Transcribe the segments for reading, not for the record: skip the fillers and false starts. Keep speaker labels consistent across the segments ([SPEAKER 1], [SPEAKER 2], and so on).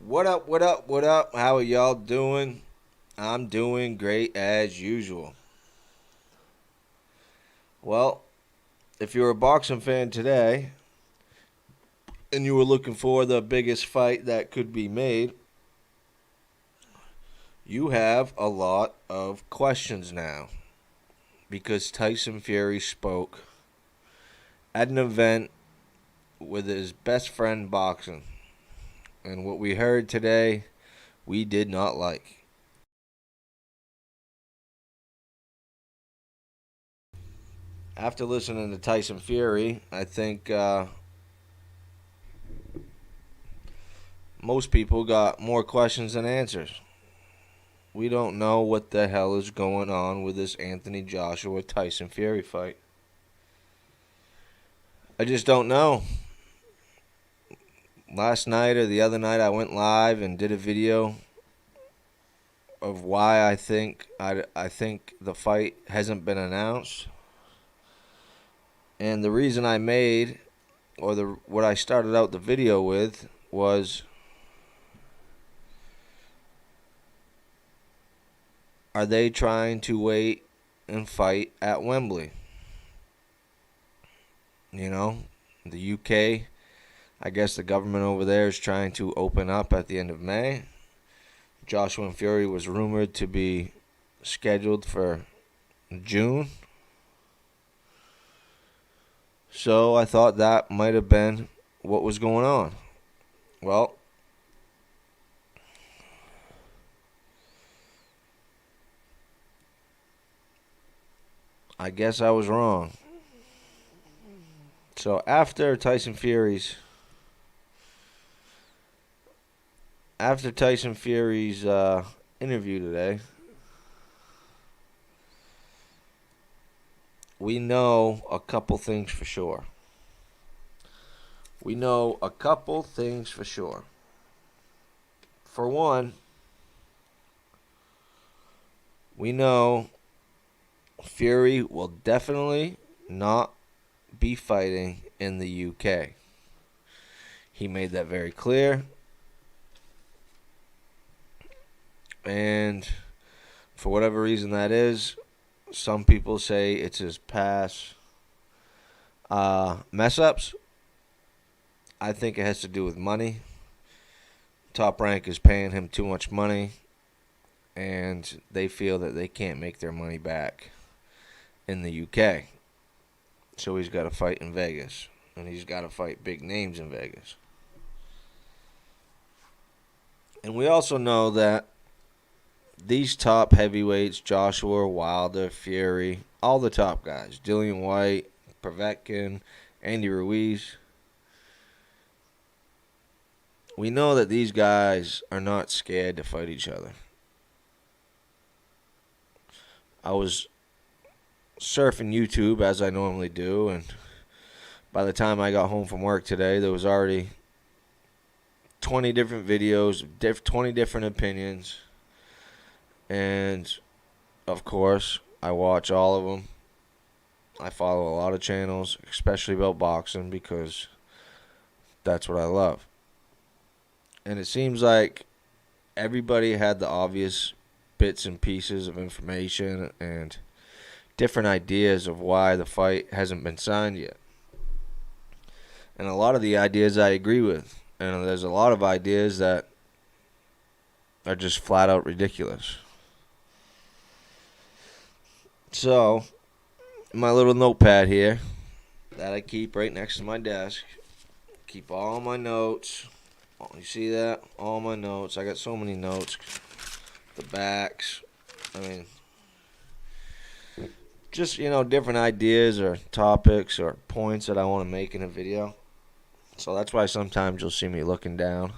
[SPEAKER 1] What up, what up, what up? How are y'all doing? I'm doing great as usual. Well, if you're a boxing fan today and you were looking for the biggest fight that could be made, you have a lot of questions now because Tyson Fury spoke at an event with his best friend boxing. And what we heard today, we did not like. After listening to Tyson Fury, I think most people got more questions than answers. We don't know what the hell is going on with this Anthony Joshua Tyson Fury fight. I just don't know. Last night or the other night, I went live and did a video of why I think the fight hasn't been announced. And the reason I made, or what I started out the video with, was, are they trying to wait and fight at Wembley? You know, the UK, I guess the government over there is trying to open up at the end of May. Joshua and Fury was rumored to be scheduled for June. So I thought that might have been what was going on. Well, I guess I was wrong. So after Tyson Fury's interview today, we know a couple things for sure. For one, we know Fury will definitely not be fighting in the UK. He made that very clear. And for whatever reason that is, some people say it's his past mess ups. I think it has to do with money. Top Rank is paying him too much money, and they feel that they can't make their money back in the UK. So he's got to fight in Vegas, and he's got to fight big names in Vegas. And we also know that these top heavyweights, Joshua, Wilder, Fury, all the top guys, Dillian White, Povetkin, Andy Ruiz, we know that these guys are not scared to fight each other. I was surfing YouTube as I normally do, and by the time I got home from work today, there was already 20 different videos, 20 different opinions, and of course, I watch all of them. I follow a lot of channels, especially about boxing, because that's what I love. And it seems like everybody had the obvious bits and pieces of information and different ideas of why the fight hasn't been signed yet. And a lot of the ideas I agree with. And there's a lot of ideas that are just flat out ridiculous. So, my little notepad here that I keep right next to my desk, keep all my notes. Oh, you see that? All my notes. I got so many notes. The backs. I mean, just, different ideas or topics or points that I want to make in a video. So that's why sometimes you'll see me looking down.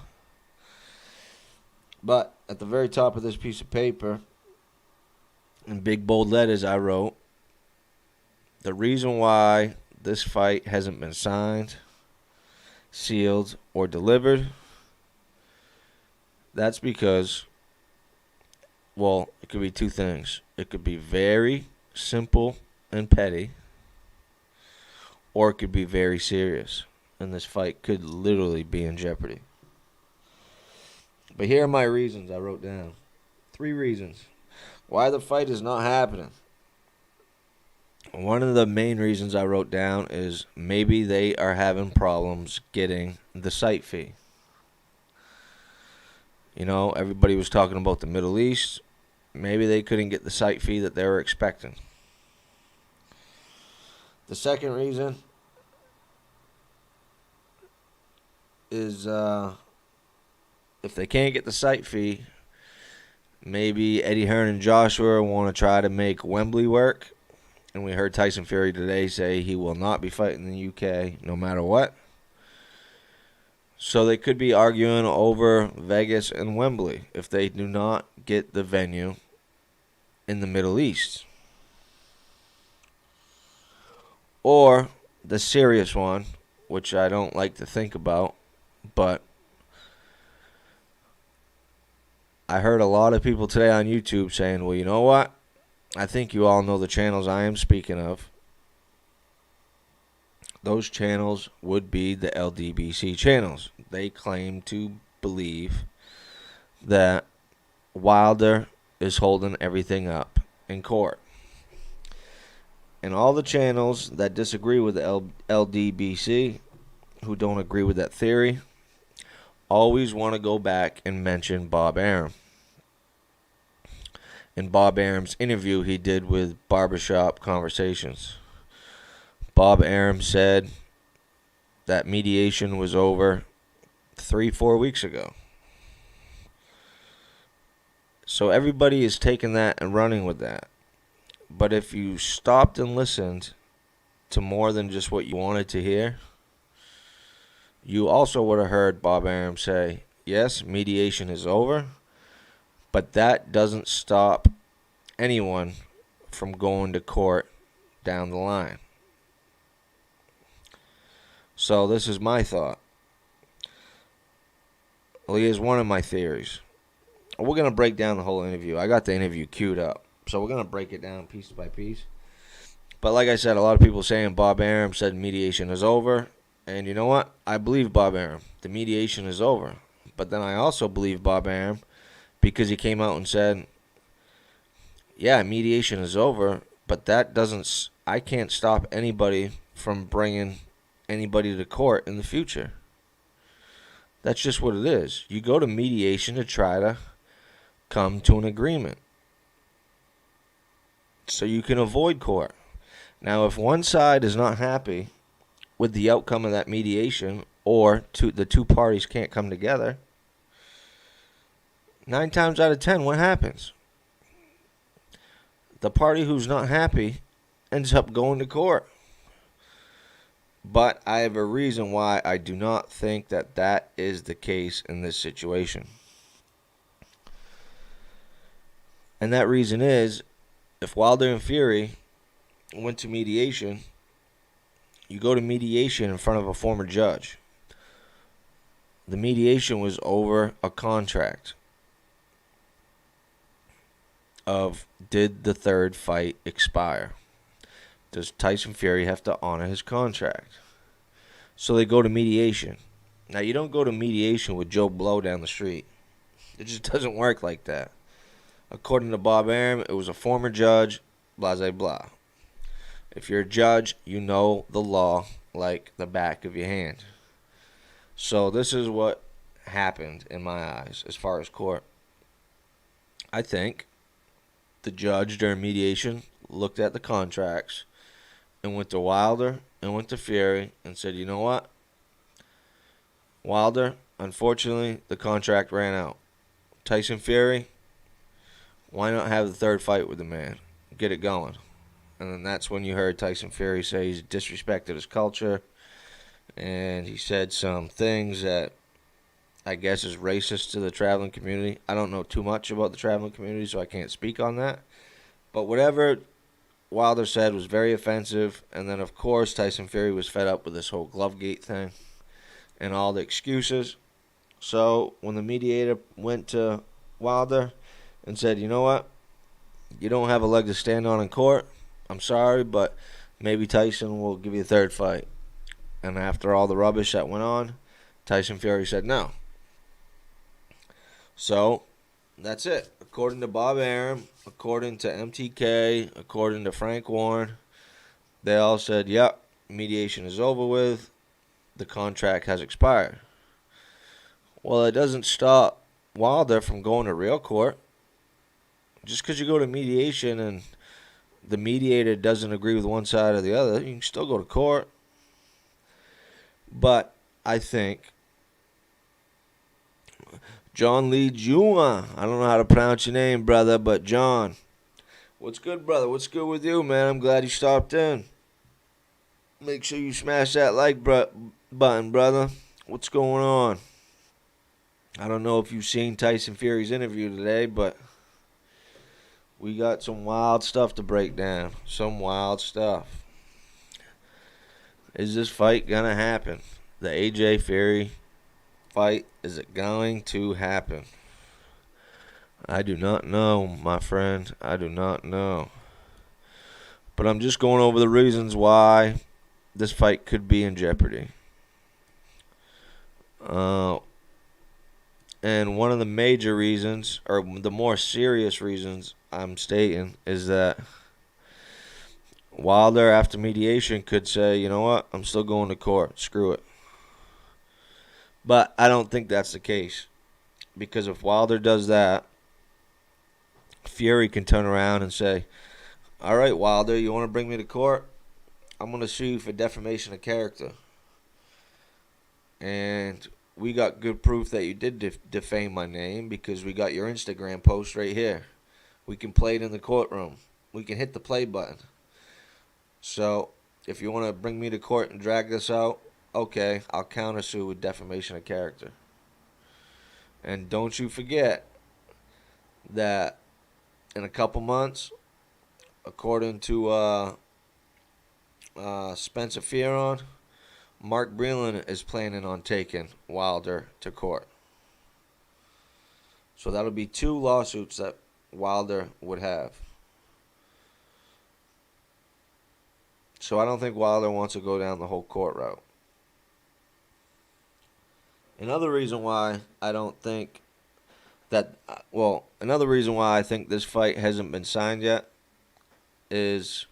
[SPEAKER 1] But at the very top of this piece of paper, in big bold letters, I wrote, the reason why this fight hasn't been signed, sealed, or delivered, that's because, well, it could be two things. It could be very simple and petty, or it could be very serious. And this fight could literally be in jeopardy. But here are my reasons I wrote down. 3 reasons why the fight is not happening. One of the main reasons I wrote down is maybe they are having problems getting the site fee. You know, everybody was talking about the Middle East. Maybe they couldn't get the site fee that they were expecting. The second reason is if they can't get the site fee, maybe Eddie Hearn and Joshua want to try to make Wembley work. And we heard Tyson Fury today say he will not be fighting in the UK no matter what. So they could be arguing over Vegas and Wembley if they do not get the venue in the Middle East. Or the serious one, which I don't like to think about, but I heard a lot of people today on YouTube saying, well, you know what? I think you all know the channels I am speaking of. Those channels would be the LDBC channels. They claim to believe that Wilder is holding everything up in court. And all the channels that disagree with the LDBC, who don't agree with that theory, always want to go back and mention Bob Arum. In Bob Arum's interview he did with Barbershop Conversations, Bob Arum said that mediation was over 3-4 weeks ago. So everybody is taking that and running with that. But if you stopped and listened to more than just what you wanted to hear, you also would have heard Bob Arum say, yes, mediation is over, but that doesn't stop anyone from going to court down the line. So this is my thought. Well, here's one of my theories. We're going to break down the whole interview. I got the interview queued up. So we're going to break it down piece by piece. But like I said, a lot of people saying Bob Arum said mediation is over. And you know what? I believe Bob Arum. The mediation is over. But then I also believe Bob Arum because he came out and said, yeah, mediation is over, but that doesn't, I can't stop anybody from bringing anybody to court in the future. That's just what it is. You go to mediation to try to come to an agreement so you can avoid court. Now, if one side is not happy with the outcome of that mediation, or the two parties can't come together, 9 times out of 10, what happens? The party who's not happy ends up going to court. But I have a reason why I do not think that that is the case in this situation. And that reason is, if Wilder and Fury went to mediation, you go to mediation in front of a former judge. The mediation was over a contract of, did the third fight expire? Does Tyson Fury have to honor his contract? So they go to mediation. Now, you don't go to mediation with Joe Blow down the street. It just doesn't work like that. According to Bob Arum, it was a former judge, blah, blah, blah. If you're a judge, you know the law like the back of your hand. So this is what happened in my eyes as far as court. I think the judge during mediation looked at the contracts and went to Wilder and went to Fury and said, you know what? Wilder, unfortunately, the contract ran out. Tyson Fury, why not have the third fight with the man? Get it going. And then that's when you heard Tyson Fury say he's disrespected his culture. And he said some things that I guess is racist to the traveling community. I don't know too much about the traveling community, so I can't speak on that. But whatever Wilder said was very offensive. And then, of course, Tyson Fury was fed up with this whole Glovegate thing and all the excuses. So when the mediator went to Wilder and said, you know what? You don't have a leg to stand on in court. I'm sorry, but maybe Tyson will give you a third fight. And after all the rubbish that went on, Tyson Fury said no. So that's it. According to Bob Arum, according to MTK, according to Frank Warren, they all said, yep, mediation is over with. The contract has expired. Well, it doesn't stop Wilder from going to real court. Just because you go to mediation and the mediator doesn't agree with one side or the other, you can still go to court. But I think John Lee Jua, I don't know how to pronounce your name, brother, but John, what's good, brother? What's good with you, man? I'm glad you stopped in. Make sure you smash that like button, brother. What's going on? I don't know if you've seen Tyson Fury's interview today, but we got some wild stuff to break down. Some wild stuff. Is this fight going to happen? The AJ Fury fight, is it going to happen? I do not know, my friend. I do not know. But I'm just going over the reasons why this fight could be in jeopardy. And one of the major reasons, or the more serious reasons I'm stating, is that Wilder, after mediation, could say, you know what, I'm still going to court. Screw it. But I don't think that's the case. Because if Wilder does that, Fury can turn around and say, all right, Wilder, you want to bring me to court? I'm going to sue you for defamation of character. And we got good proof that you did defame my name because we got your Instagram post right here. We can play it in the courtroom. We can hit the play button. So if you want to bring me to court and drag this out, okay, I'll countersue with defamation of character. And don't you forget that in a couple months, according to Spencer Fearon, Mark Breland is planning on taking Wilder to court. So that'll be 2 lawsuits that Wilder would have. So I don't think Wilder wants to go down the whole court route. Another reason why I don't think that, another reason why I think this fight hasn't been signed yet is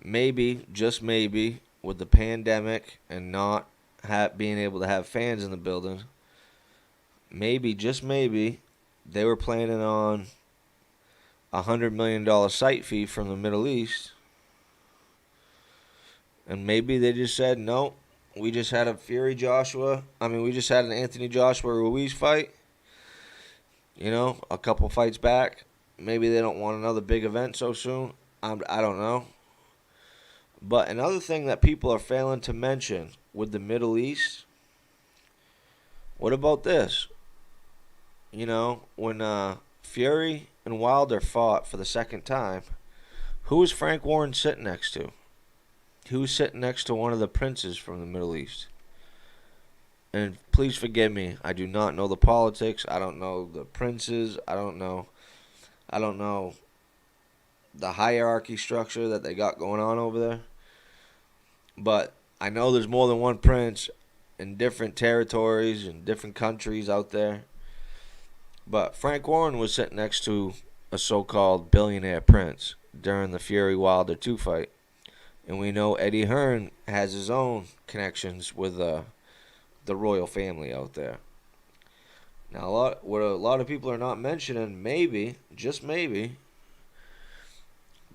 [SPEAKER 1] maybe, just maybe, with the pandemic and not being able to have fans in the building, maybe, just maybe, they were planning on $100 million site fee from the Middle East. And maybe they just said, no, we just had a we just had an Anthony Joshua Ruiz fight. You know, a couple fights back. Maybe they don't want another big event so soon. I don't know. But another thing that people are failing to mention with the Middle East, what about this? You know, when Fury and Wilder fought for the second time, who was Frank Warren sitting next to? He was sitting next to one of the princes from the Middle East. And please forgive me, I do not know the politics. I don't know the princes. I don't know the hierarchy structure that they got going on over there. But I know there's more than one prince in different territories and different countries out there. But Frank Warren was sitting next to a so-called billionaire prince during the Fury Wilder 2 fight. And we know Eddie Hearn has his own connections with the royal family out there. Now, what a lot of people are not mentioning, maybe, just maybe,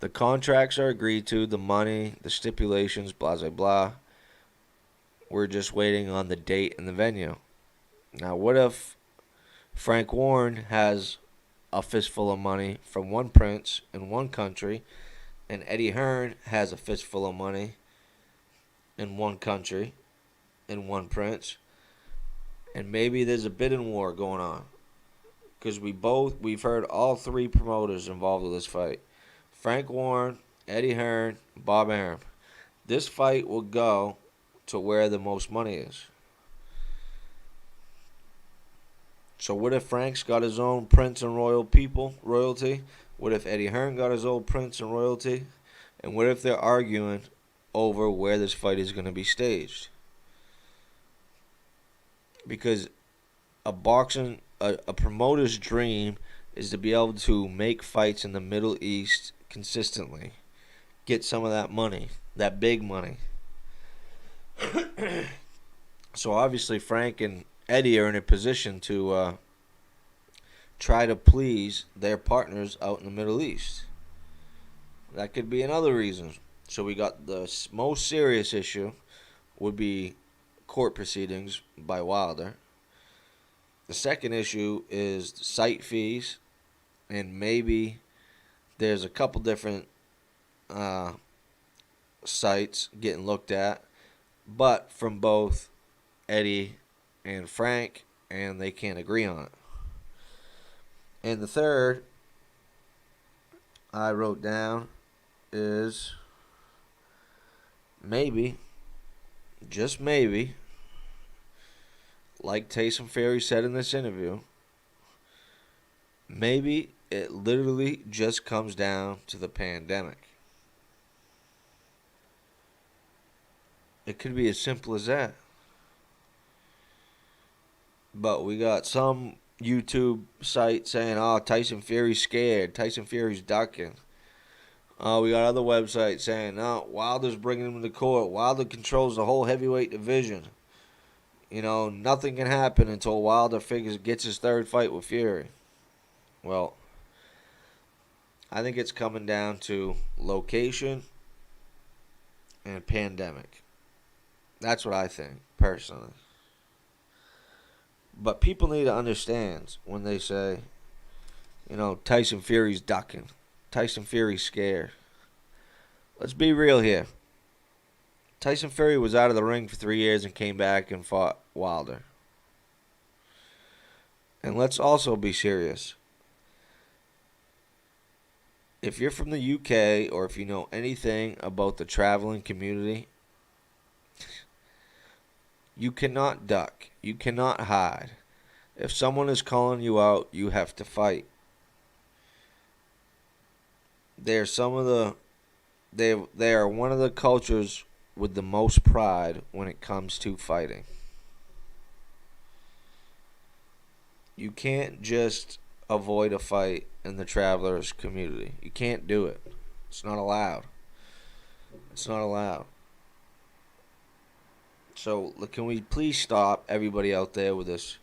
[SPEAKER 1] the contracts are agreed to, the money, the stipulations, blah, blah, blah. We're just waiting on the date and the venue. Now, what if Frank Warren has a fistful of money from one prince in one country, and Eddie Hearn has a fistful of money in one country, in one prince, and maybe there's a bidding war going on? Because we've heard all 3 promoters involved with this fight. Frank Warren, Eddie Hearn, Bob Arum. This fight will go to where the most money is. So what if Frank's got his own prince and royalty? What if Eddie Hearn got his own prince and royalty? And what if they're arguing over where this fight is going to be staged? Because a promoter's dream is to be able to make fights in the Middle East consistently, get some of that money, that big money. So obviously Frank and Eddie are in a position to try to please their partners out in the Middle East. That could be another reason. So we got the most serious issue would be court proceedings by Wilder. The second issue is site fees, and maybe there's a couple different uh, sites getting looked at, but from both Eddie and Frank, and they can't agree on it. And the third I wrote down is maybe, just maybe, like Tyson Fury said in this interview, maybe it literally just comes down to the pandemic. It could be as simple as that. But we got some YouTube site saying, oh, Tyson Fury's scared. Tyson Fury's ducking. We got other websites saying, no, Wilder's bringing him to court. Wilder controls the whole heavyweight division. You know, nothing can happen until Wilder gets his third fight with Fury. Well, I think it's coming down to location and pandemic. That's what I think, personally. But people need to understand when they say, you know, Tyson Fury's ducking. Tyson Fury's scared. Let's be real here. Tyson Fury was out of the ring for 3 years and came back and fought Wilder. And let's also be serious. If you're from the UK or if you know anything about the traveling community, you cannot duck. You cannot hide. If someone is calling you out, you have to fight. They are one of the cultures with the most pride when it comes to fighting. You can't just avoid a fight in the travelers community. You can't do it. It's not allowed. It's not allowed. So can we please stop everybody out there with this?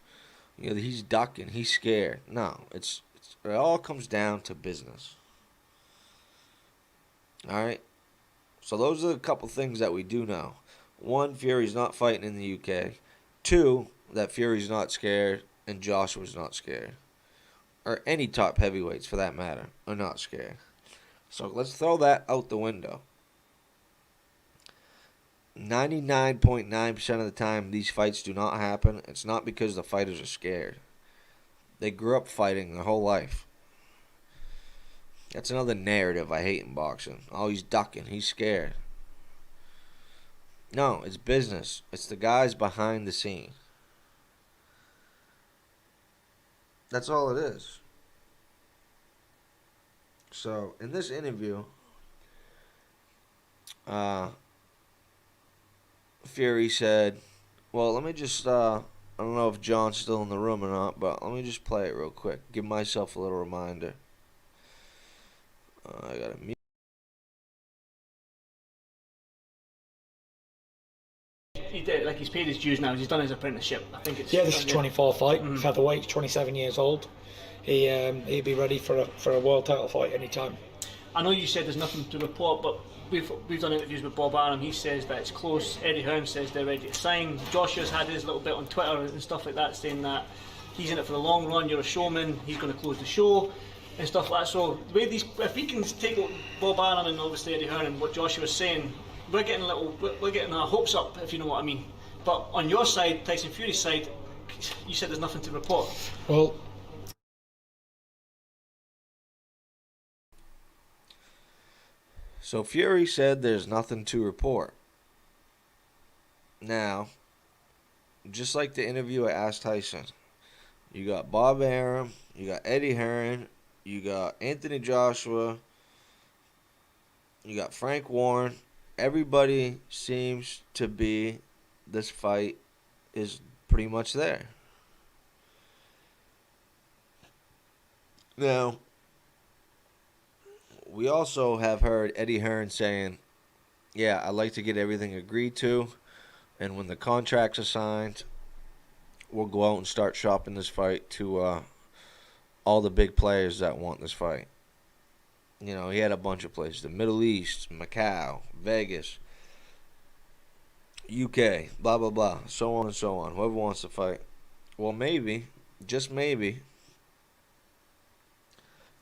[SPEAKER 1] You know, he's ducking. He's scared. No, it all comes down to business. All right. So those are a couple things that we do know. One, Fury's not fighting in the UK. Two, that Fury's not scared and Joshua's not scared. Or any top heavyweights for that matter are not scared. So let's throw that out the window. 99.9% of the time these fights do not happen. It's not because the fighters are scared. They grew up fighting their whole life. That's another narrative I hate in boxing. Oh, he's ducking. He's scared. No, it's business. It's the guys behind the scene. That's all it is. So, in this interview, Fury said, well, let me just, I don't know if John's still in the room or not, but let me just play it real quick. Give myself a little reminder. I gotta mute.
[SPEAKER 2] He did, like, he's paid his dues now. He's done his apprenticeship. I think it's
[SPEAKER 3] this is 24th fight. Featherweight, 27 years old. He'd be ready for a world title fight anytime.
[SPEAKER 2] I know you said there's nothing to report, but we've done interviews with Bob Arum. He says that it's close. Eddie Hearn says they're ready to sign. Joshua's had his little bit on Twitter and stuff like that, saying that he's in it for the long run. You're a showman. He's going to close the show and stuff like that. So the way if we can take Bob Arum and obviously Eddie Hearn and what Joshua's saying, we're getting our hopes up, if you know what I mean. But on your side, Tyson Fury's side, you said there's nothing to report.
[SPEAKER 3] Well,
[SPEAKER 1] So Fury said there's nothing to report. Now, just like the interviewer asked Tyson, you got Bob Arum, you got Eddie Hearn, you got Anthony Joshua, you got Frank Warren. Everybody seems to be, this fight is pretty much there. Now, we also have heard Eddie Hearn saying, yeah, I'd like to get everything agreed to, and when the contracts are signed, we'll go out and start shopping this fight to all the big players that want this fight. You know, he had a bunch of places: the Middle East, Macau, Vegas, UK, blah, blah, blah, so on and so on. Whoever wants to fight. Well, maybe, just maybe,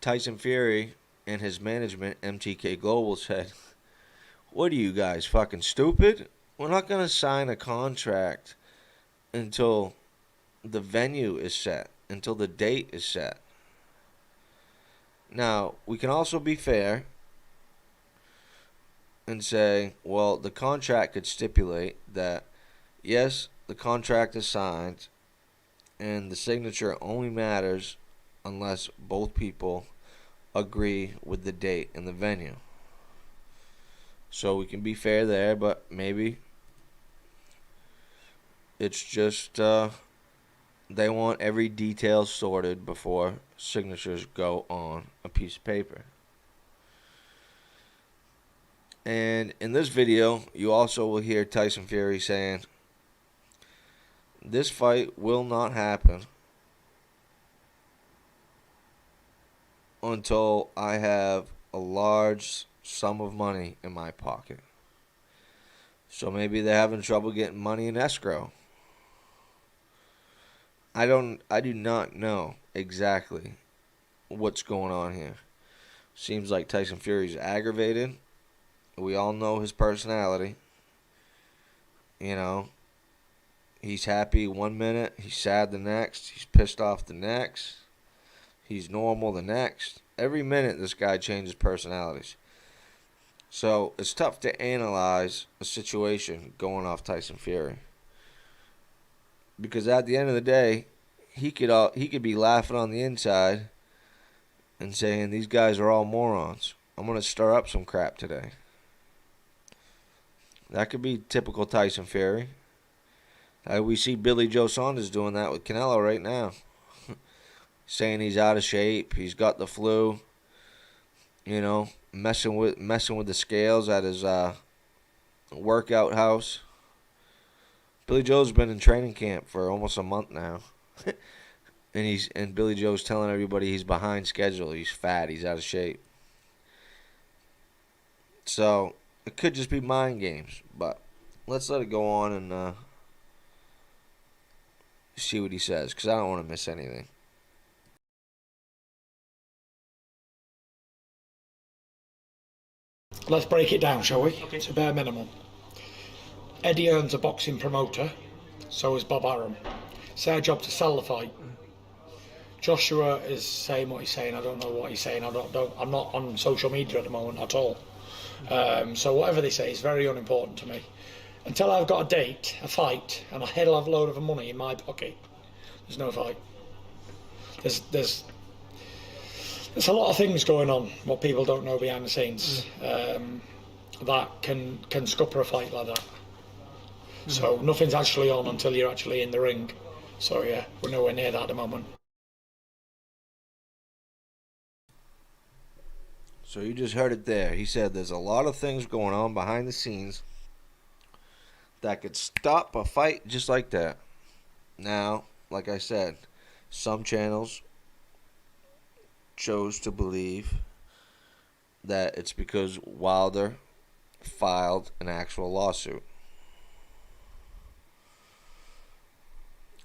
[SPEAKER 1] Tyson Fury and his management, MTK Global, said, what are you guys, fucking stupid? We're not going to sign a contract until the venue is set, until the date is set. Now, we can also be fair and say, well, the contract could stipulate that, yes, the contract is signed, and the signature only matters unless both people agree with the date and the venue. So we can be fair there, but maybe it's just they want every detail sorted before signatures go on a piece of paper. And in this video, you also will hear Tyson Fury saying, this fight will not happen until I have a large sum of money in my pocket. So maybe they're having trouble getting money in escrow. I do not know exactly what's going on here. Seems like Tyson Fury's aggravated. We all know his personality. You know, he's happy one minute, he's sad the next, he's pissed off the next, he's normal the next. Every minute this guy changes personalities. So it's tough to analyze a situation going off Tyson Fury. Because at the end of the day, he could be laughing on the inside and saying these guys are all morons. I'm going to stir up some crap today. That could be typical Tyson Fury. We see Billy Joe Saunders doing that with Canelo right now. Saying he's out of shape, he's got the flu. You know, messing with the scales at his workout house. Billy Joe's been in training camp for almost a month now. and Billy Joe's telling everybody he's behind schedule, he's fat, he's out of shape. So it could just be mind games, but let's let it go on and see what he says, because I don't want to miss anything.
[SPEAKER 3] Let's break it down, shall we?
[SPEAKER 2] Okay.
[SPEAKER 3] It's a bare minimum. Eddie Hearn's a boxing promoter, so is Bob Arum. It's their job to sell the fight. Joshua is saying what he's saying. I don't know what he's saying. I'm not on social media at the moment at all. So whatever they say is very unimportant to me. Until I've got a date, a fight, and a hell of a load of money in my pocket, there's no fight. There's a lot of things going on, what people don't know behind the scenes, that can scupper a fight like that. So nothing's actually on until you're actually in the ring. So yeah, we're nowhere near that at the moment.
[SPEAKER 1] So you just heard it there. He said there's a lot of things going on behind the scenes that could stop a fight just like that. Now, like I said, some channels chose to believe that it's because Wilder filed an actual lawsuit.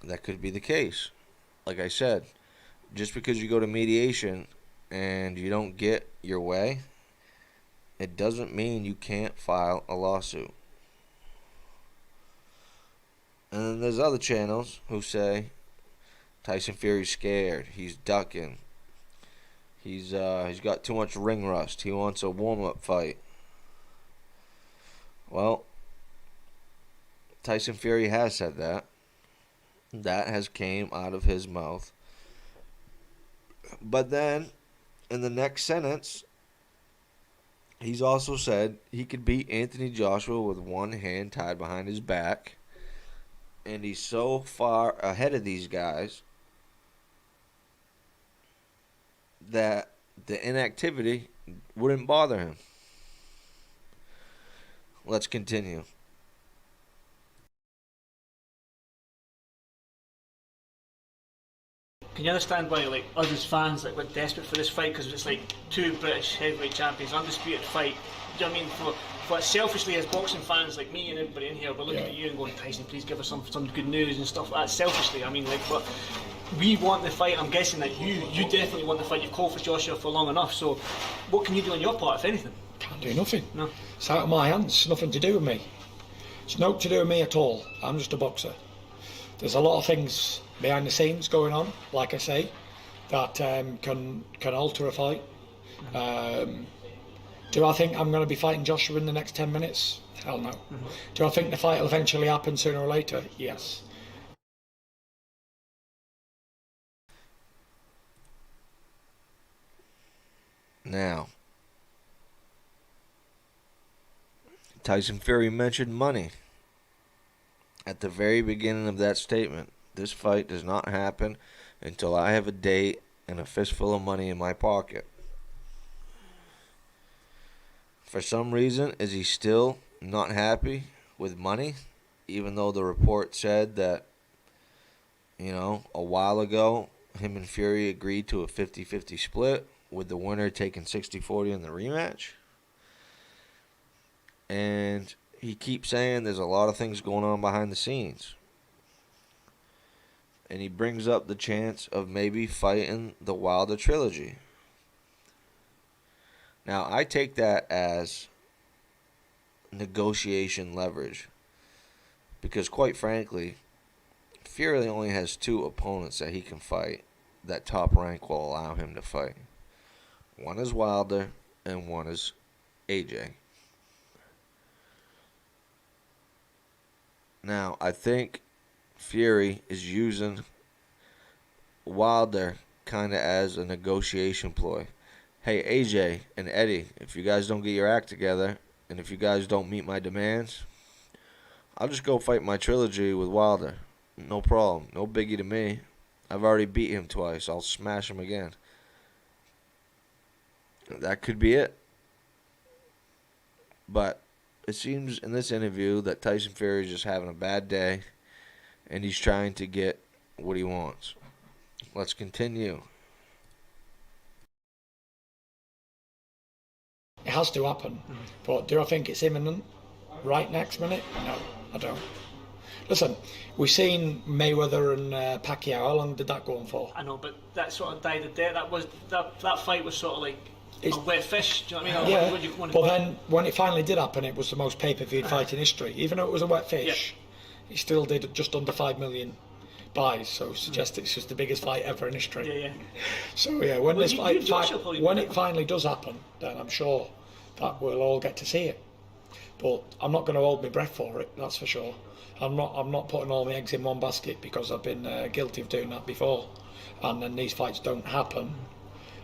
[SPEAKER 1] That could be the case. Like I said, just because you go to mediation and you don't get your way, it doesn't mean you can't file a lawsuit. And then there's other channels who say Tyson Fury's scared, he's ducking, he's got too much ring rust, he wants a warm-up fight. Well, Tyson Fury has said that. That has came out of his mouth. But then, in the next sentence, he's also said he could beat Anthony Joshua with one hand tied behind his back. And he's so far ahead of these guys that the inactivity wouldn't bother him. Let's continue.
[SPEAKER 2] Can you understand why, like, us as fans, like, we're desperate for this fight? Because it's like two British heavyweight champions, undisputed fight. Do you know what I mean? For selfishly, as boxing fans like me and everybody in here, we're looking at you and going, Tyson, please give us some good news and stuff like that. Selfishly, I mean, like, but we want the fight. I'm guessing that you definitely want the fight. You've called for Joshua for long enough. So, what can you do on your part, if anything?
[SPEAKER 3] Can't do nothing.
[SPEAKER 2] No.
[SPEAKER 3] It's out of my hands. It's nothing to do with me. It's nothing to do with me at all. I'm just a boxer. There's a lot of things behind the scenes going on, like I say, that can alter a fight. Do I think I'm going to be fighting Joshua in the next 10 minutes? Hell no. Do I think the fight will eventually happen sooner or later? Yes.
[SPEAKER 1] Now, Tyson Fury mentioned money at the very beginning of that statement. This fight does not happen until I have a date and a fistful of money in my pocket. For some reason, is he still not happy with money? Even though the report said that, a while ago, him and Fury agreed to a 50-50 split, with the winner taking 60-40 in the rematch. And he keeps saying there's a lot of things going on behind the scenes. And he brings up the chance of maybe fighting the Wilder trilogy. Now, I take that as negotiation leverage. Because quite frankly, Fury only has 2 opponents that he can fight that Top Rank will allow him to fight. One is Wilder and one is AJ. Now, I think Fury is using Wilder kind of as a negotiation ploy. Hey, AJ and Eddie, if you guys don't get your act together, and if you guys don't meet my demands, I'll just go fight my trilogy with Wilder. No problem. No biggie to me. I've already beat him twice. I'll smash him again. That could be it. But it seems in this interview that Tyson Fury is just having a bad day, and he's trying to get what he wants. Let's continue.
[SPEAKER 3] It has to happen. But do I think it's imminent? Right next minute? No, I don't. Listen, we've seen Mayweather and Pacquiao. How long did that go on for?
[SPEAKER 2] I know, but that sort of died a death. That fight was sort of like a wet fish. Do you know what I mean?
[SPEAKER 3] Yeah. But then when it finally did happen, it was the most pay-per-view fight in history. Even though it was a wet fish, he still did just under 5 million buys. So suggest it's just the biggest fight ever in history.
[SPEAKER 2] Yeah.
[SPEAKER 3] So yeah, when it finally does happen, then I'm sure that we'll all get to see it. But I'm not going to hold my breath for it. That's for sure. I'm not putting all my eggs in one basket, because I've been guilty of doing that before, and then these fights don't happen,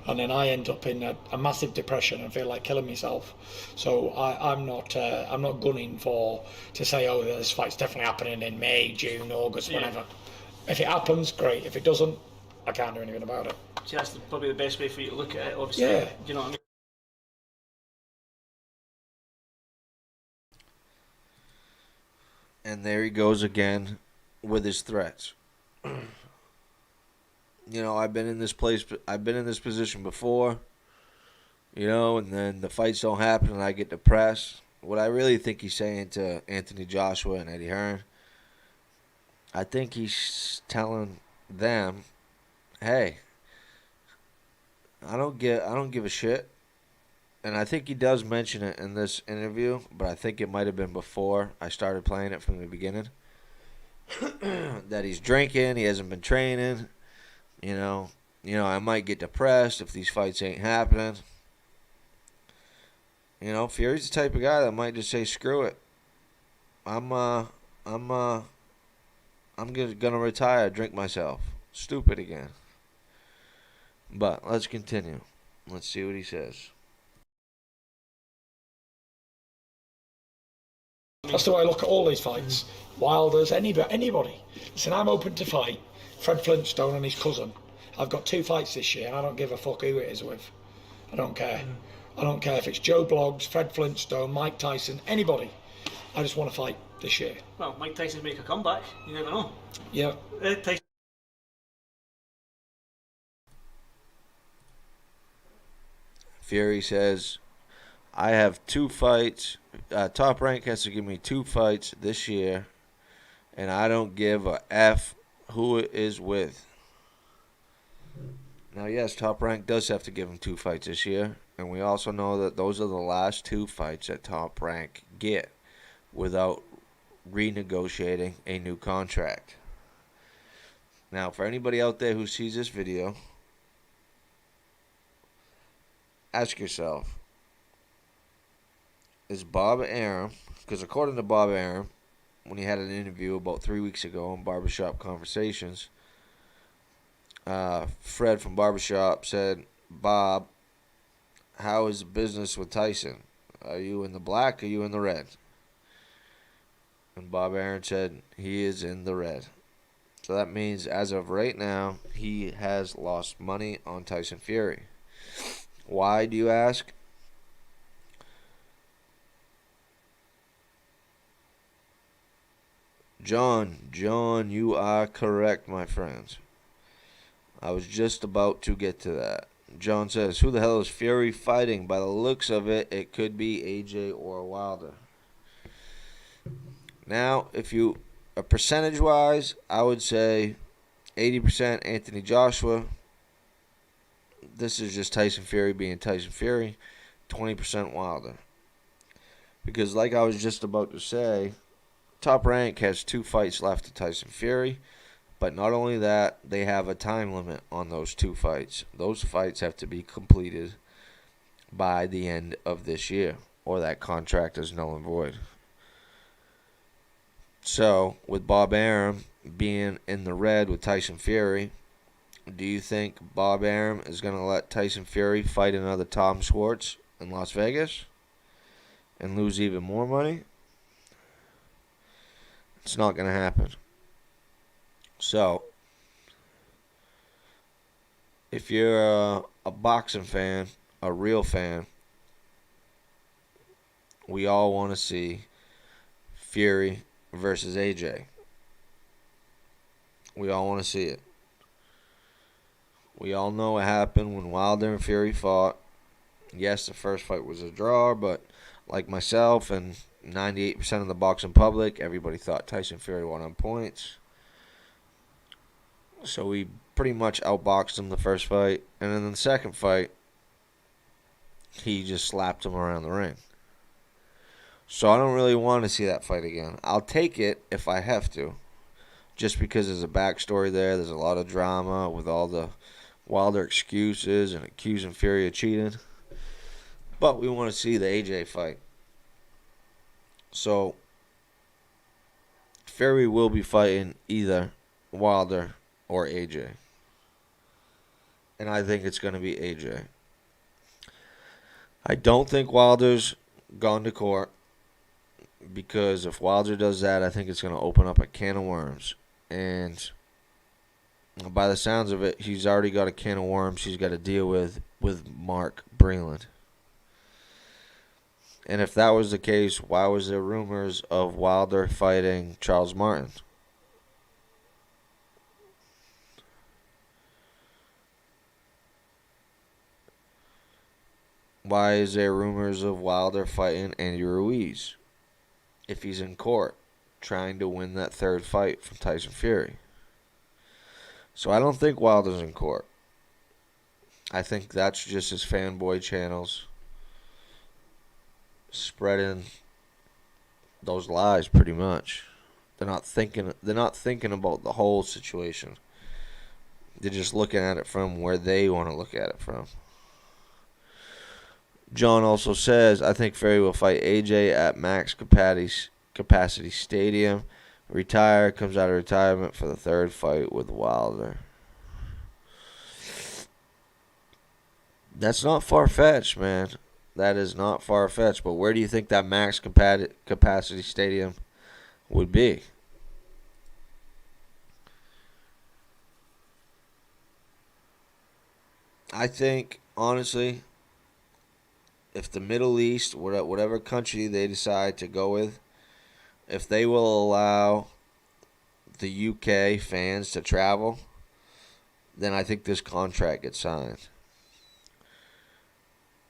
[SPEAKER 3] and then I end up in a massive depression and feel like killing myself. So I'm not gunning to say, oh, this fight's definitely happening in May, June, August, whenever. If it happens, great. If it doesn't, I can't do anything about it.
[SPEAKER 2] See, that's probably the best way for you to look at it. Obviously,
[SPEAKER 3] yeah.
[SPEAKER 2] Do you know what I mean?
[SPEAKER 1] And there he goes again with his threats. I've been in this position before, and then the fights don't happen and I get depressed. What I really think he's saying to Anthony Joshua and Eddie Hearn, I think he's telling them, hey, I don't give a shit. And I think he does mention it in this interview, but I think it might have been before I started playing it from the beginning. That he's drinking, he hasn't been training. I might get depressed if these fights ain't happening. Fury's the type of guy that might just say, screw it. I'm gonna retire, drink myself. Stupid again. But let's continue. Let's see what he says.
[SPEAKER 3] That's the way I look at all these fights. Wilders, anybody. Listen, I'm open to fight Fred Flintstone and his cousin. I've got 2 fights this year, and I don't give a fuck who it is with. I don't care. I don't care if it's Joe Bloggs, Fred Flintstone, Mike Tyson, anybody. I just want to fight this year.
[SPEAKER 2] Well, Mike Tyson's make a comeback. You never know.
[SPEAKER 3] Yeah.
[SPEAKER 2] Tyson.
[SPEAKER 1] Fury says, I have 2 fights. Top Rank has to give me 2 fights this year, and I don't give a F who it is with. Now, yes, Top Rank does have to give him 2 fights this year, and we also know that those are the last 2 fights that Top Rank get without renegotiating a new contract. Now, for anybody out there who sees this video, ask yourself, is Bob Arum, because according to Bob Arum, when he had an interview about 3 weeks ago on Barbershop Conversations, Fred from Barbershop said, Bob, how is the business with Tyson? Are you in the black or are you in the red? And Bob Arum said he is in the red. So that means as of right now, he has lost money on Tyson Fury. Why, do you ask? John, you are correct, my friends. I was just about to get to that. John says, who the hell is Fury fighting? By the looks of it, it could be AJ or Wilder. Now, if you, percentage-wise, I would say 80% Anthony Joshua. This is just Tyson Fury being Tyson Fury. 20% Wilder. Because like I was just about to say, Top Rank has 2 fights left to Tyson Fury. But not only that, they have a time limit on those 2 fights. Those fights have to be completed by the end of this year, or that contract is null and void. So, with Bob Arum being in the red with Tyson Fury, do you think Bob Arum is going to let Tyson Fury fight another Tom Schwartz in Las Vegas and lose even more money? It's not going to happen. So, if you're a boxing fan, a real fan, we all want to see Fury versus AJ. We all want to see it. We all know what happened when Wilder and Fury fought. Yes, the first fight was a draw, but like myself and 98% of the boxing public, everybody thought Tyson Fury won on points. So we pretty much outboxed him the first fight. And then in the second fight, he just slapped him around the ring. So I don't really want to see that fight again. I'll take it if I have to. Just because there's a backstory there. There's a lot of drama with all the Wilder excuses and accusing Fury of cheating. But we want to see the AJ fight. So Fury will be fighting either Wilder or AJ. And I think it's going to be AJ. I don't think Wilder's gone to court, because if Wilder does that, I think it's going to open up a can of worms. And by the sounds of it, he's already got a can of worms he's got to deal with Mark Breland. And if that was the case, why was there rumors of Wilder fighting Charles Martin? Why is there rumors of Wilder fighting Andy Ruiz if he's in court trying to win that third fight from Tyson Fury? So I don't think Wilder's in court. I think that's just his fanboy channels spreading those lies pretty much. They're not thinking about the whole situation. They're just looking at it from where they want to look at it from. John also says, I think Fury will fight AJ at max capacity stadium. Retire, comes out of retirement for the third fight with Wilder. That's not far-fetched, man. That is not far-fetched. But where do you think that max capacity stadium would be? I think, honestly, if the Middle East, whatever country they decide to go with, if they will allow the UK fans to travel, then I think this contract gets signed.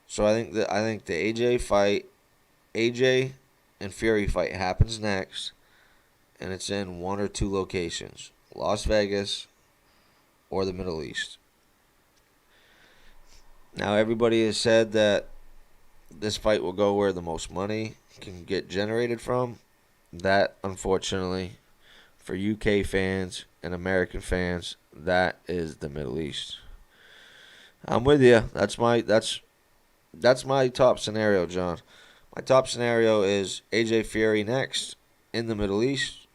[SPEAKER 1] So I think the AJ and Fury fight happens next, and it's in one or two locations: Las Vegas or the Middle East. Now everybody has said that this fight will go where the most money can get generated from. That, unfortunately, for UK fans and American fans, that is the Middle East. I'm with you. That's my top scenario, John. My top scenario is AJ Fury next in the Middle East,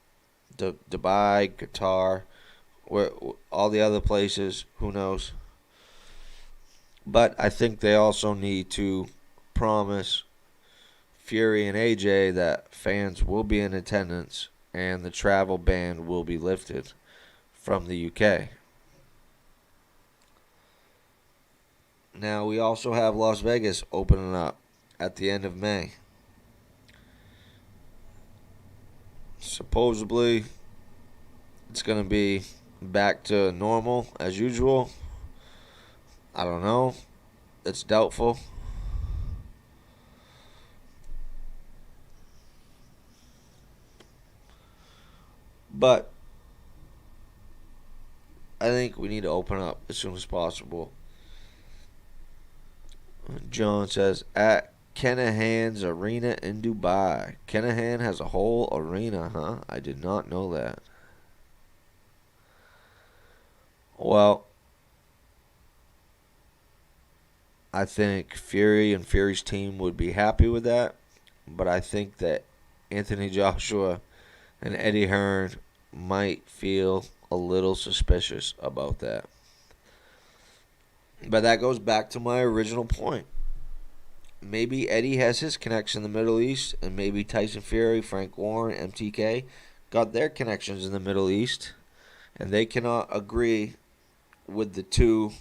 [SPEAKER 1] Dubai, Qatar, where all the other places. Who knows? But I think they also need to promise Fury and AJ that fans will be in attendance and the travel ban will be lifted from the UK. Now, we also have Las Vegas opening up at the end of May. Supposedly, it's going to be back to normal as usual. I don't know. It's doubtful. But I think we need to open up as soon as possible. John says, at Kenahan's Arena in Dubai. Kenahan has a whole arena, huh? I did not know that. Well, I think Fury and Fury's team would be happy with that. But I think that Anthony Joshua and Eddie Hearn might feel a little suspicious about that. But that goes back to my original point. Maybe Eddie has his connection in the Middle East, and maybe Tyson Fury, Frank Warren, MTK got their connections in the Middle East, and they cannot agree with the two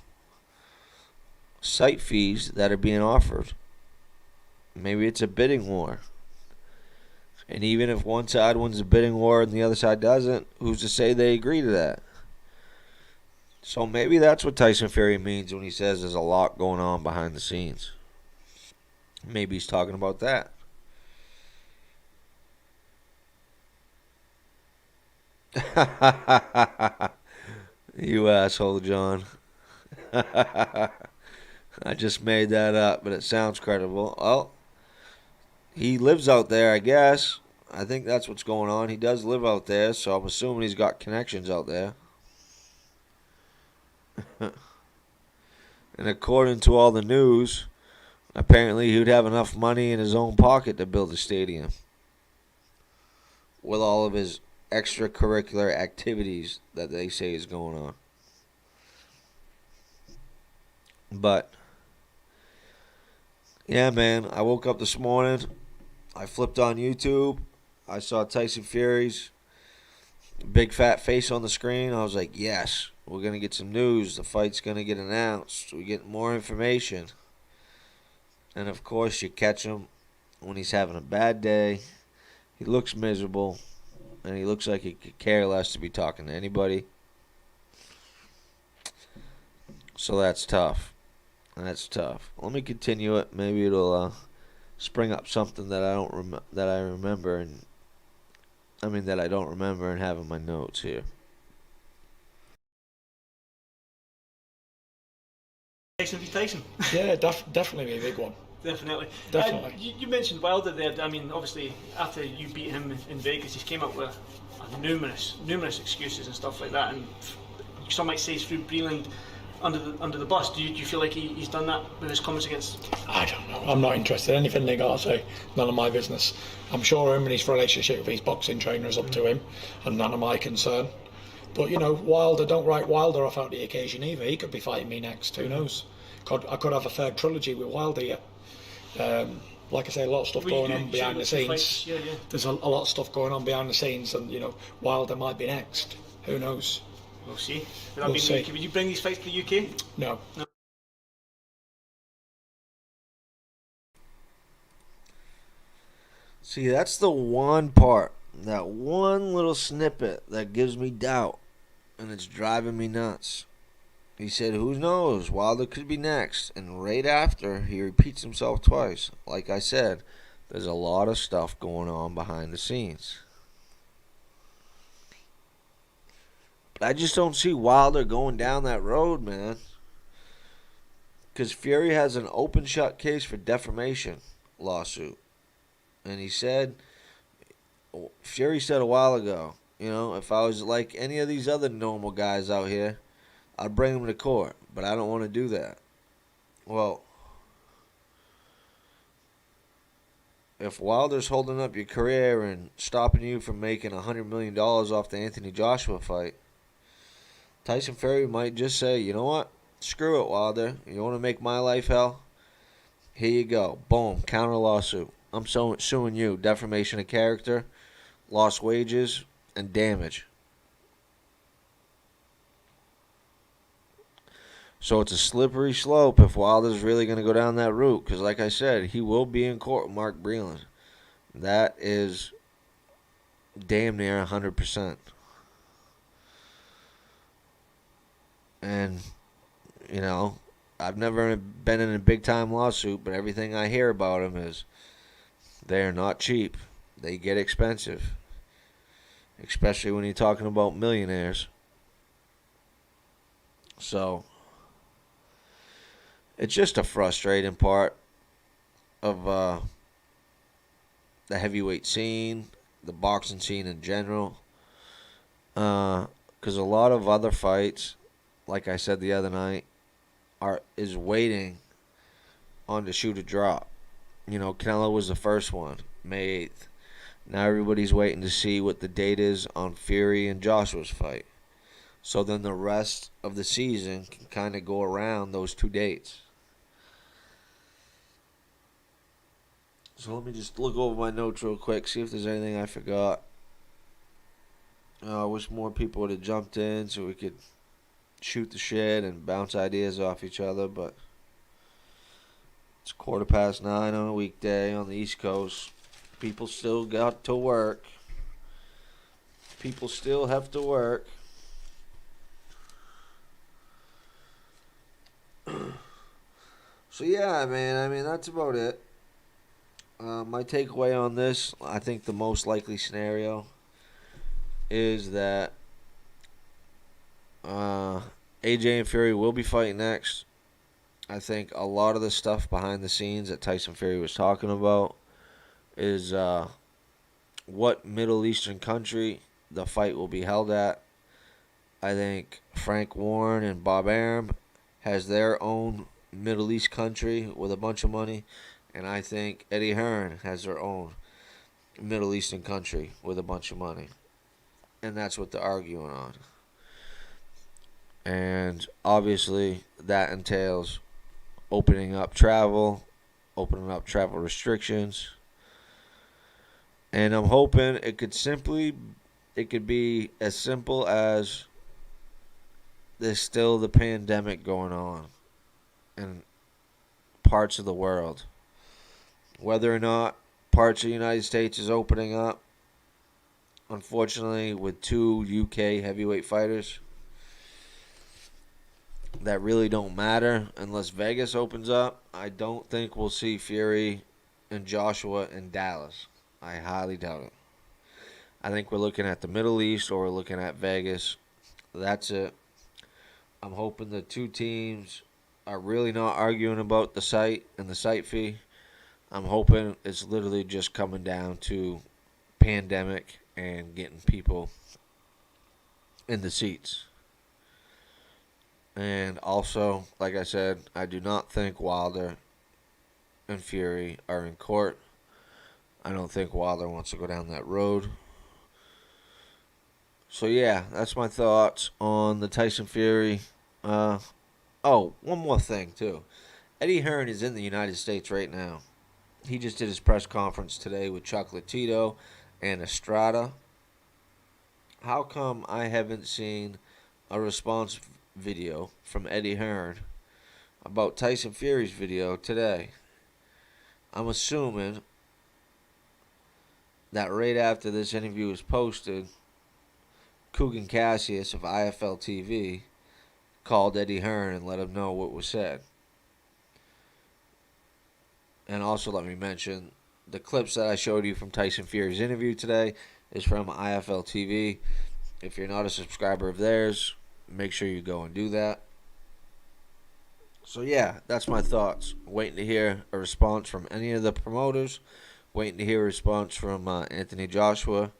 [SPEAKER 1] site fees that are being offered. Maybe it's a bidding war. And even if one side wins a bidding war and the other side doesn't, who's to say they agree to that? So maybe that's what Tyson Fury means when he says there's a lot going on behind the scenes. Maybe he's talking about that. You asshole, John. I just made that up, but it sounds credible. Well, he lives out there, I guess. I think that's what's going on. He does live out there, so I'm assuming he's got connections out there. And according to all the news, apparently he would have enough money in his own pocket to build a stadium with all of his extracurricular activities that they say is going on. But yeah, man, I woke up this morning, I flipped on YouTube, I saw Tyson Fury's big fat face on the screen. I was like, yes, we're going to get some news. The fight's going to get announced. We get more information. And of course, you catch him when he's having a bad day. He looks miserable, and he looks like he could care less to be talking to anybody. So that's tough. That's tough. Let me continue it. Maybe it'll spring up something that I don't that I remember, and that I don't remember and have in my notes here.
[SPEAKER 2] Tyson v Tyson.
[SPEAKER 3] Yeah, definitely be a big one.
[SPEAKER 2] Definitely.
[SPEAKER 3] Definitely.
[SPEAKER 2] You mentioned Wilder there. I mean, obviously, after you beat him in Vegas, he came up with numerous excuses and stuff like that. And some might say he's threw Breland under the bus. Do you feel like he's done that with his comments against?
[SPEAKER 3] I don't know. I'm not interested. Anything they got to say, none of my business. I'm sure him and his relationship with his boxing trainer is up to him, and none of my concern. But Wilder, don't write Wilder off out the occasion either. He could be fighting me next. Who knows? I could have a third trilogy with Wilder yet. Like I say, a lot of stuff going on behind the scenes.
[SPEAKER 2] Yeah.
[SPEAKER 3] There's a lot of stuff going on behind the scenes, and Wilder might be next. Who knows?
[SPEAKER 2] We'll see.
[SPEAKER 3] We'll see.
[SPEAKER 2] Would you bring these fights to the UK?
[SPEAKER 3] No.
[SPEAKER 1] See, that's the one part, that one little snippet that gives me doubt, and it's driving me nuts. He said, who knows, Wilder could be next. And right after, he repeats himself twice. Like I said, there's a lot of stuff going on behind the scenes. But I just don't see Wilder going down that road, man. Because Fury has an open shut case for defamation lawsuit. And Fury said a while ago, if I was like any of these other normal guys out here, I'd bring him to court. But I don't want to do that. Well, if Wilder's holding up your career and stopping you from making $100 million off the Anthony Joshua fight, Tyson Fury might just say, you know what? Screw it, Wilder. You want to make my life hell? Here you go. Boom. Counter lawsuit. I'm suing you. Defamation of character, lost wages, and damage. So it's a slippery slope if Wilder's really going to go down that route. Because like I said, he will be in court with Mark Breland. That is damn near 100%. And, I've never been in a big-time lawsuit, but everything I hear about them is they're not cheap. They get expensive. Especially when you're talking about millionaires. So it's just a frustrating part of the heavyweight scene, the boxing scene in general. Because a lot of other fights, like I said the other night, is waiting on the shoe to drop. Canelo was the first one, May 8th. Now everybody's waiting to see what the date is on Fury and Joshua's fight. So then the rest of the season can kind of go around those two dates. So let me just look over my notes real quick, see if there's anything I forgot. I wish more people would have jumped in so we could shoot the shit and bounce ideas off each other, but it's 9:15 on a weekday on the East Coast. People still got to work. People still have to work. So yeah, man, that's about it. My takeaway on this, I think the most likely scenario is that AJ and Fury will be fighting next. I think a lot of the stuff behind the scenes that Tyson Fury was talking about is what Middle Eastern country the fight will be held at. I think Frank Warren and Bob Arum has their own Middle East country with a bunch of money. And I think Eddie Hearn has their own Middle Eastern country with a bunch of money. And that's what they're arguing on. And obviously that entails opening up travel restrictions. And I'm hoping it could be as simple as there's still the pandemic going on in parts of the world. Whether or not parts of the United States is opening up, unfortunately, with two UK heavyweight fighters, that really don't matter unless Vegas opens up. I don't think we'll see Fury and Joshua in Dallas. I highly doubt it. I think we're looking at the Middle East or we're looking at Vegas. That's it. I'm hoping the two teams are really not arguing about the site and the site fee. I'm hoping it's literally just coming down to pandemic and getting people in the seats. And also, like I said, I do not think Wilder and Fury are in court. I don't think Wilder wants to go down that road. So yeah, that's my thoughts on the Tyson Fury. One more thing too. Eddie Hearn is in the United States right now. He just did his press conference today with Chocolatito and Estrada. How come I haven't seen a response video from Eddie Hearn about Tyson Fury's video today? I'm assuming that right after this interview was posted, Coogan Cassius of IFL TV called Eddie Hearn and let him know what was said. And also let me mention, the clips that I showed you from Tyson Fury's interview today is from IFL TV. If you're not a subscriber of theirs, make sure you go and do that. So yeah, that's my thoughts. Waiting to hear a response from any of the promoters. Waiting to hear a response from Anthony Joshua.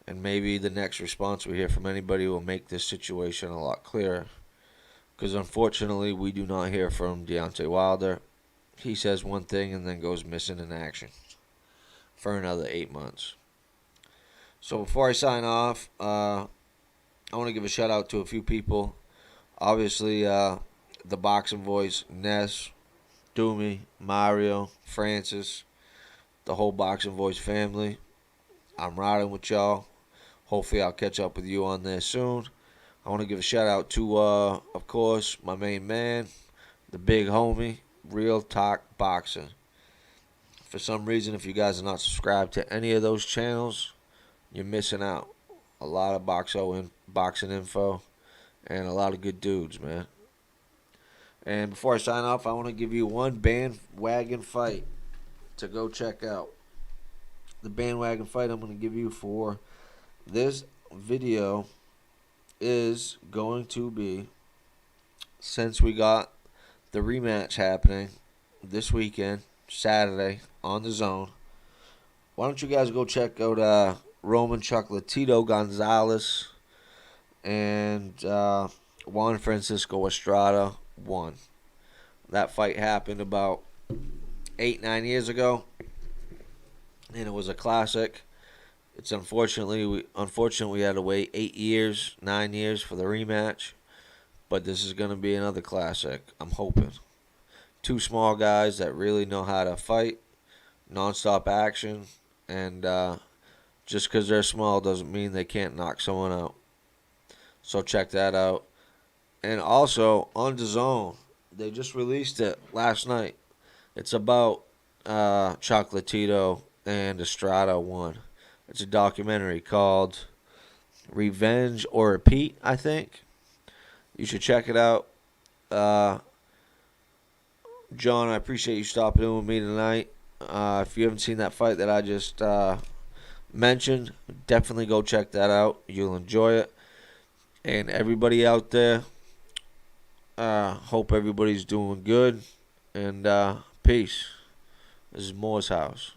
[SPEAKER 1] And maybe the next response we hear from anybody will make this situation a lot clearer. Because unfortunately, we do not hear from Deontay Wilder. He says one thing and then goes missing in action for another 8 months. So before I sign off, I want to give a shout out to a few people. Obviously, the Boxing Voice, Ness, Doomy, Mario, Francis, the whole Boxing Voice family. I'm riding with y'all. Hopefully I'll catch up with you on there soon. I want to give a shout out to, of course, my main man, the big homie, Real Talk Boxing. For some reason, if you guys are not subscribed to any of those channels, you're missing out. A lot of boxing info and a lot of good dudes, man. And before I sign off, I want to give you one bandwagon fight to go check out. The bandwagon fight I'm going to give you for this video is going to be, since we got the rematch happening this weekend, Saturday, on the Zone, why don't you guys go check out Roman Chocolatito Gonzalez and Juan Francisco Estrada won. That fight happened about 8-9 years ago, and it was a classic. It's unfortunately we had to wait 9 years for the rematch, but this is going to be another classic, I'm hoping. Two small guys that really know how to fight, non-stop action, and just because they're small doesn't mean they can't knock someone out. So check that out. And also, on the Zone, they just released it last night. It's about Chocolatito and Estrada won. It's a documentary called Revenge or Repeat, I think. You should check it out. John, I appreciate you stopping in with me tonight. If you haven't seen that fight that I just mentioned, definitely go check that out. You'll enjoy it. And everybody out there, hope everybody's doing good. And peace. This is Moore's House.